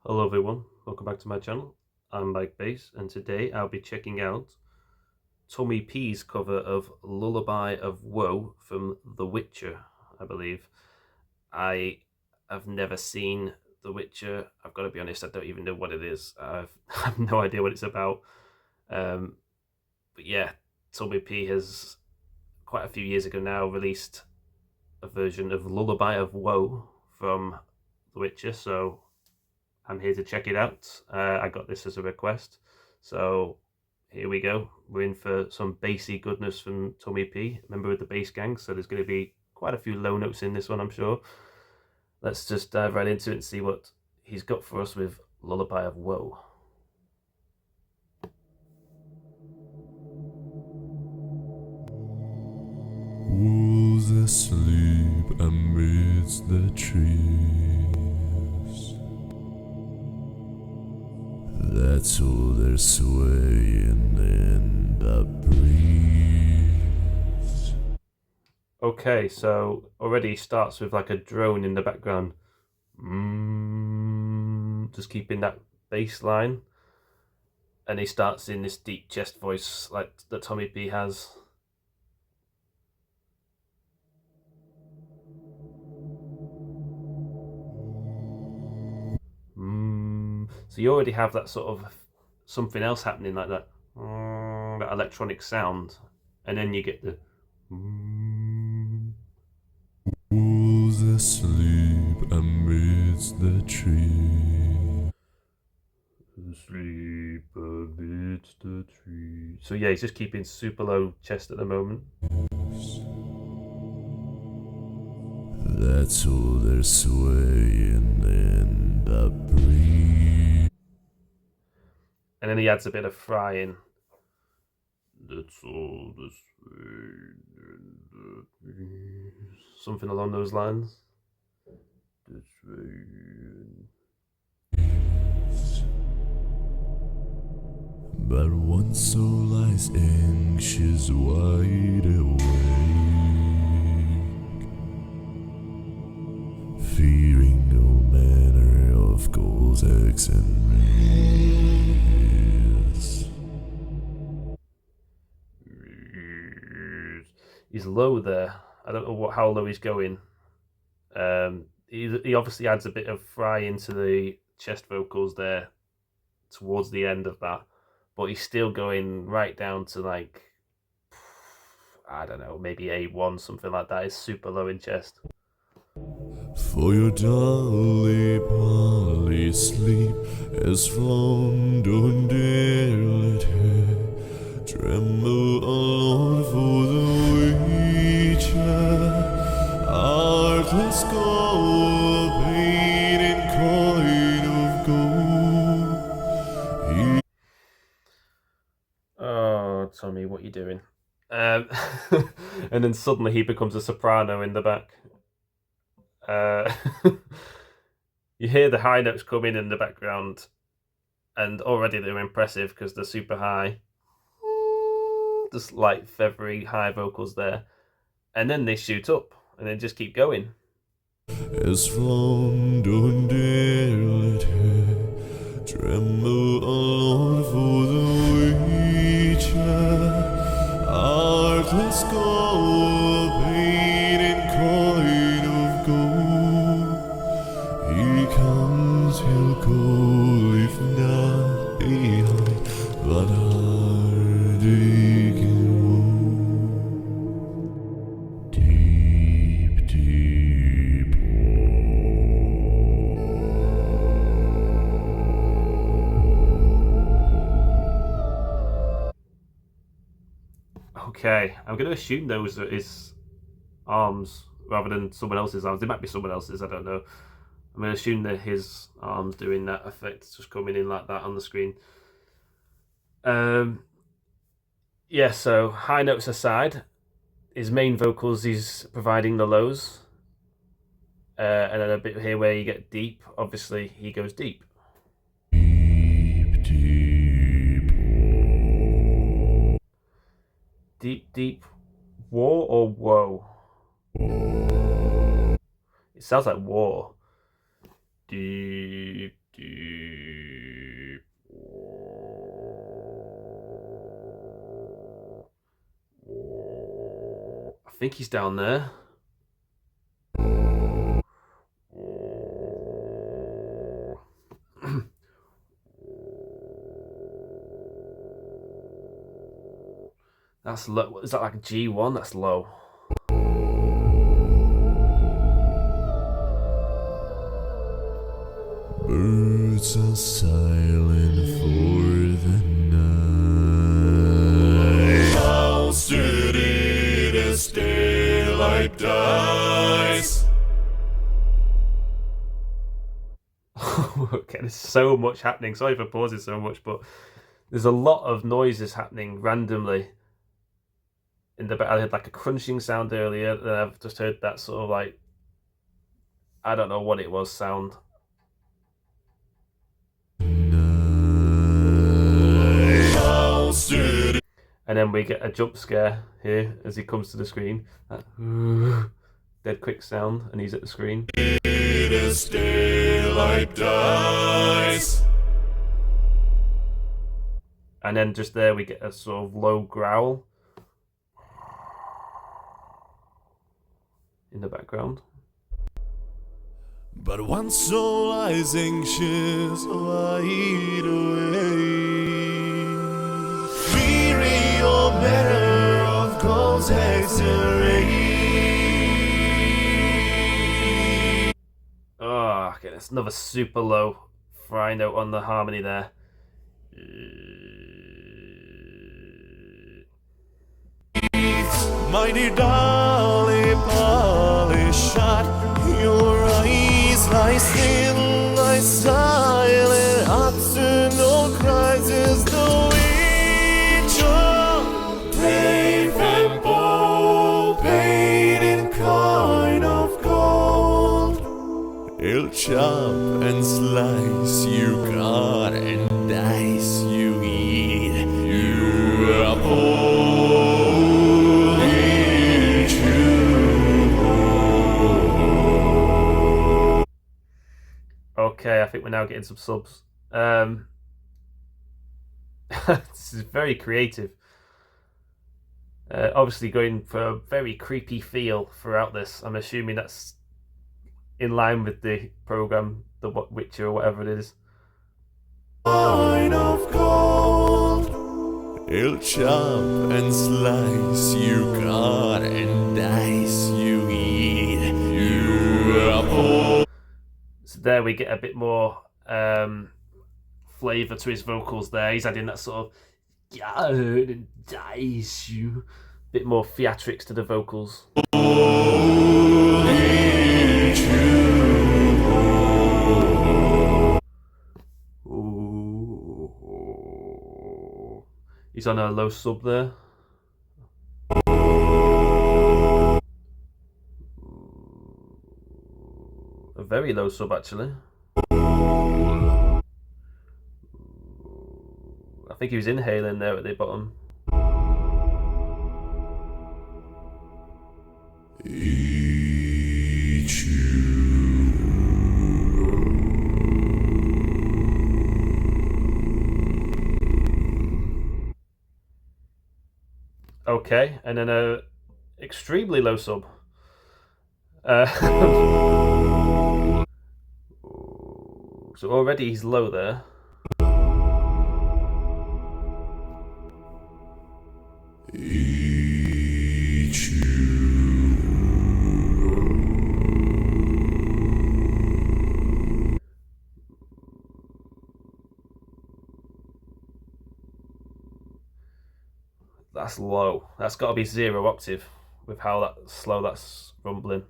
Hello everyone, welcome back to my channel. I'm Mike Bass and today I'll be checking out Tommy P's cover of Lullaby of Woe from The Witcher, I believe. I have never seen The Witcher. I've got to be honest, I don't even know what it is. I have no idea what it's about. Um, but yeah, Tommy P has quite a few years ago now released a version of Lullaby of Woe from The Witcher, so I'm here to check it out. I got this as a request, so here we go. We're in for some bassy goodness from Tommy P, member of the bass gang. So there's going to be quite a few low notes in this one, I'm sure. Let's just dive right into it and see what he's got for us with Lullaby of Woe. Wolves asleep amidst the trees. That's all they're swaying in the breeze. Okay, so already starts with like a drone in the background. Just keeping that bass line. And he starts in this deep chest voice like that Tommy P has. So you already have that sort of something else happening like that, that electronic sound, and then you get the. Wolves asleep amidst the trees. Sleep amidst the trees. So yeah, he's just keeping super low chest at the moment. That's all they're swaying in the breeze. And then he adds a bit of fry in. That's all the swaying in the breeze. Something along those lines. The swaying. But one soul lies anxious, wide awake, fearing all manner of goals, eggs, and rays. He's low there. I don't know how low he's going. He obviously adds a bit of fry into the chest vocals there towards the end of that, but he's still going right down to like, I don't know, maybe A1, something like that. It's super low in chest. For your dolly Polly sleep has flown, don't dare let her tremble alone for the witcher. Artless gold, pain and coin of gold. Oh, Tommy, what are you doing? Um, and then suddenly he becomes a soprano in the back. Uh, you hear the high notes come in the background, and already they're impressive because they're super high. Just light, feathery, high vocals there. And then they shoot up and then just keep going. Has flown, don't dare let her tremble alone for the witcher. Artless gold, pain and coin of gold. He comes, he'll go, if not behind, but heartache and woe. Deep, deep Okay, I'm going to assume those are his arms rather than someone else's arms. They might be someone else's, I don't know. I'm going to assume that his arms doing that effect, just coming in like that on the screen. Um, yeah, so high notes aside, his main vocals, he's providing the lows. And then a bit here where you get deep, obviously he goes deep. deep, deep Deep, deep war or woe? It sounds like war. Deep, deep think he's down there. That's low. Is that like a G1? That's low. Birds are silent for the night. How steady this daylight dies. Okay, there's so much happening. Sorry for pausing so much, but there's a lot of noises happening randomly. In the back, I had like a crunching sound earlier, and I've just heard that sort of like, I don't know what it was, sound. And then we get a jump scare here as he comes to the screen. That dead quick sound, and he's at the screen. This daylight dies. And then just there we get a sort of low growl in the background. But one soul lies anxious, wide awake, weary or better of cold X-ray. Oh, okay, that's another super low fry note on the harmony there. Mighty Dolly Polly shot, your eyes lie still, lie silent, utter no cries as the witcher. Brave and bold, paid in coin of gold. He'll chop and slice you, cut and dice you, eat you up whole. Okay, I think we're now getting some subs. This is very creative. Obviously going for a very creepy feel throughout this. I'm assuming that's in line with the program, the Witcher or whatever it is. Wine of gold. He'll chop and slice you, cut and dice you, eat you up whole. So there we get a bit more flavour to his vocals there. He's adding that sort of and dice you, bit more theatrics to the vocals. Ooh. He's on a low sub there. A very low sub actually. I think he was inhaling there at the bottom. Okay, and then a extremely low sub. So already he's low there. That's low. That's got to be 0 octave with how that slow that's rumbling.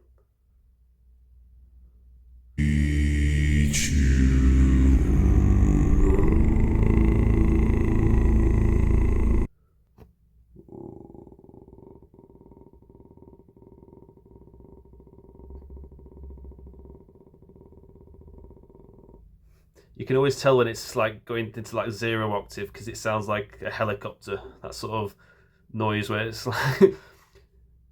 You can always tell when it's like going into like 0 octave because it sounds like a helicopter. That sort of noise where it's like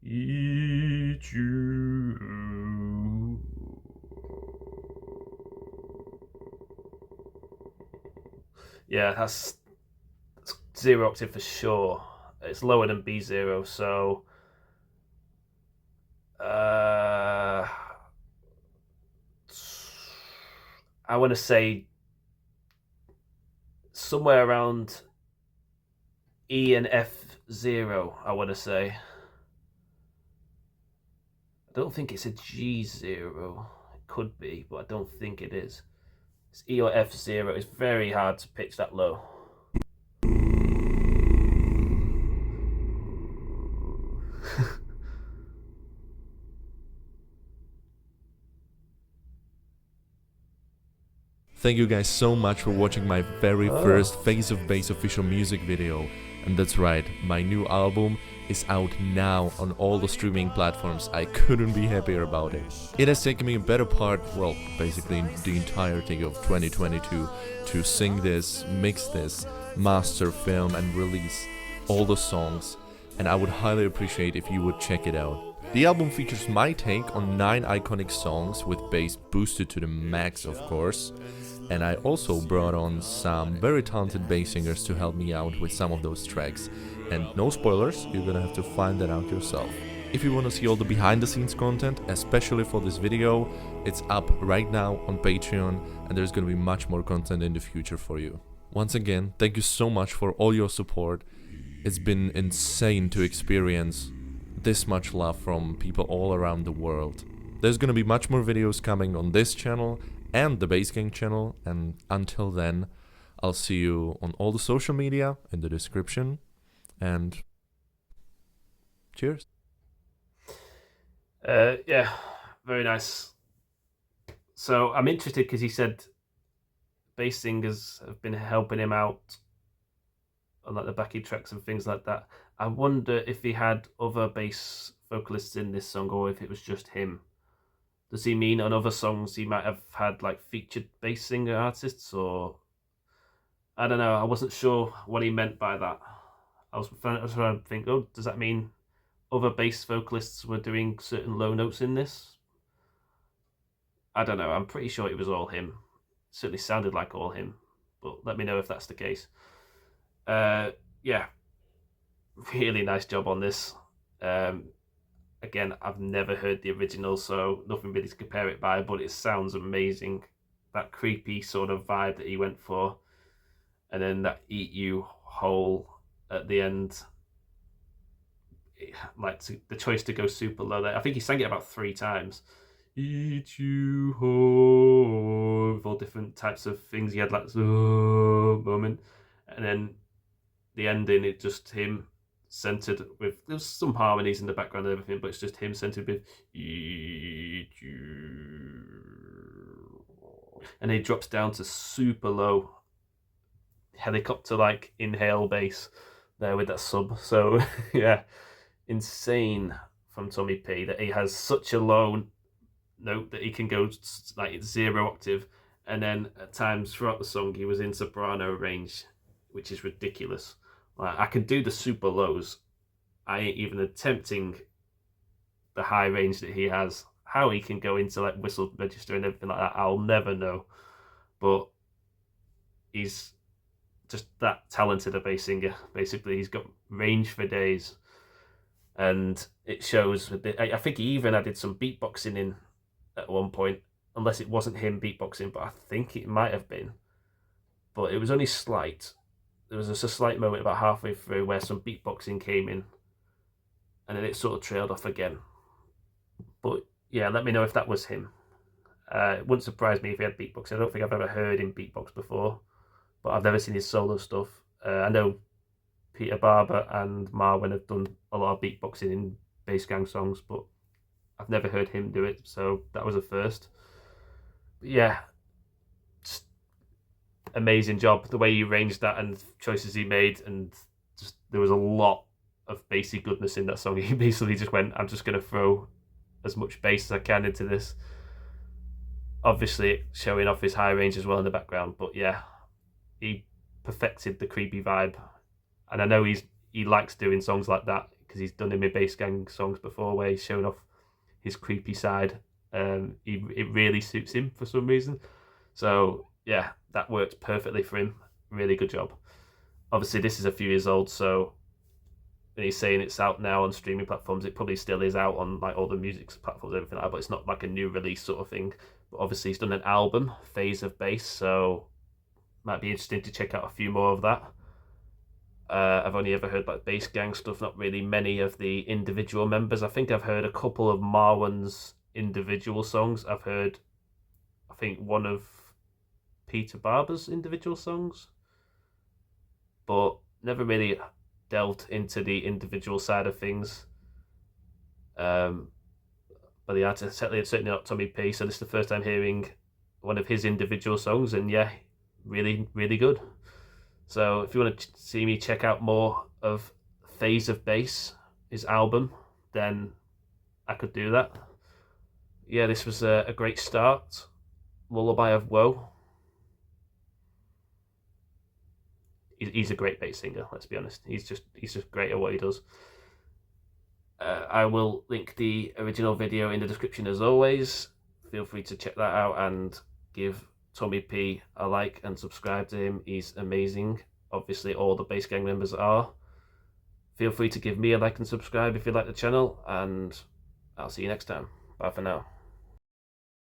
eat you. Yeah, that's 0 octave for sure. It's lower than B0, so I want to say somewhere around E and F0, I want to say. I don't think it's a G0. It could be, but I don't think it is. It's E or F0. It's very hard to pitch that low. Thank you guys so much for watching my very Oh. first Face of Bass official music video. And that's right, my new album is out now on all the streaming platforms. I couldn't be happier about it. It has taken me a better part, well, basically the entirety of 2022 to sing this, mix this, master, film and release all the songs, and I would highly appreciate if you would check it out. The album features my take on 9 iconic songs with bass boosted to the max, of course, and I also brought on some very talented bass singers to help me out with some of those tracks. And no spoilers, you're gonna have to find that out yourself. If you want to see all the behind the scenes content, especially for this video, it's up right now on Patreon, and there's gonna be much more content in the future for you. Once again, thank you so much for all your support. It's been insane to experience this much love from people all around the world. There's gonna be much more videos coming on this channel and the Bass Gang channel, and until then, I'll see you on all the social media in the description, and cheers. Yeah, very nice. So I'm interested because he said bass singers have been helping him out on like the backing tracks and things like that. I wonder if he had other bass vocalists in this song or if it was just him. Does he mean on other songs he might have had like featured bass singer artists, or I don't know. I wasn't sure what he meant by that. I was trying to think, oh, does that mean other bass vocalists were doing certain low notes in this? I don't know. I'm pretty sure it was all him. It certainly sounded like all him, but let me know if that's the case. Yeah, really nice job on this. Again, I've never heard the original, so nothing really to compare it by, but it sounds amazing. That creepy sort of vibe that he went for, and then that eat you whole at the end. Like the choice to go super low there. I think he sang it about 3 times. Eat you whole, with all different types of things. He had like this moment, and then the ending, it just him centered with, there's some harmonies in the background and everything, but it's just him centered with eat you, and he drops down to super low helicopter like inhale bass there with that sub. So yeah, insane from Tomi P that he has such a low note that he can go like 0 octave, and then at times throughout the song he was in soprano range, which is ridiculous. Like, I can do the super lows. I ain't even attempting the high range that he has. How he can go into like whistle register and everything like that, I'll never know. But he's just that talented a bass singer. Basically, he's got range for days, and it shows. I think he even added some beatboxing in at one point, unless it wasn't him beatboxing, but I think it might have been. But it was only slight. There was just a slight moment about halfway through where some beatboxing came in, and then it sort of trailed off again. But yeah, let me know if that was him. It wouldn't surprise me if he had beatboxing. I don't think I've ever heard him beatbox before, but I've never seen his solo stuff. I know Peter Barber and Marwin have done a lot of beatboxing in Bass Gang songs, but I've never heard him do it, so that was a first. But yeah, just amazing job. The way he arranged that and choices he made, and just there was a lot of bassy goodness in that song. He basically just went, I'm just going to throw as much bass as I can into this. Obviously showing off his high range as well in the background, but yeah, he perfected the creepy vibe. And I know he likes doing songs like that because he's done in my Bass Gang songs before where he's shown off his creepy side. It really suits him for some reason. So yeah, that worked perfectly for him. Really good job. Obviously this is a few years old, so when he's saying it's out now on streaming platforms, it probably still is out on like all the music platforms and everything like that, but it's not like a new release sort of thing. But obviously, he's done an album, Phase of Bass, so might be interesting to check out a few more of that. I've only ever heard like bass gang stuff, not really many of the individual members. I think I've heard a couple of Marwan's individual songs. I've heard, I think, one of Peter Barber's individual songs, but never really delved into the individual side of things. But the artist certainly not Tomi P. So this is the first time hearing one of his individual songs, and yeah, really, really good. So if you want to see me check out more of Phase of Bass, his album, then I could do that. Yeah, this was a great start. Lullaby of Woe. He's a great bass singer, let's be honest. He's just great at what he does. I will link the original video in the description as always. Feel free to check that out and give Tomi P a like and subscribe to him. He's amazing. Obviously, all the Bass Gang members are. Feel free to give me a like and subscribe if you like the channel, and I'll see you next time. Bye for now.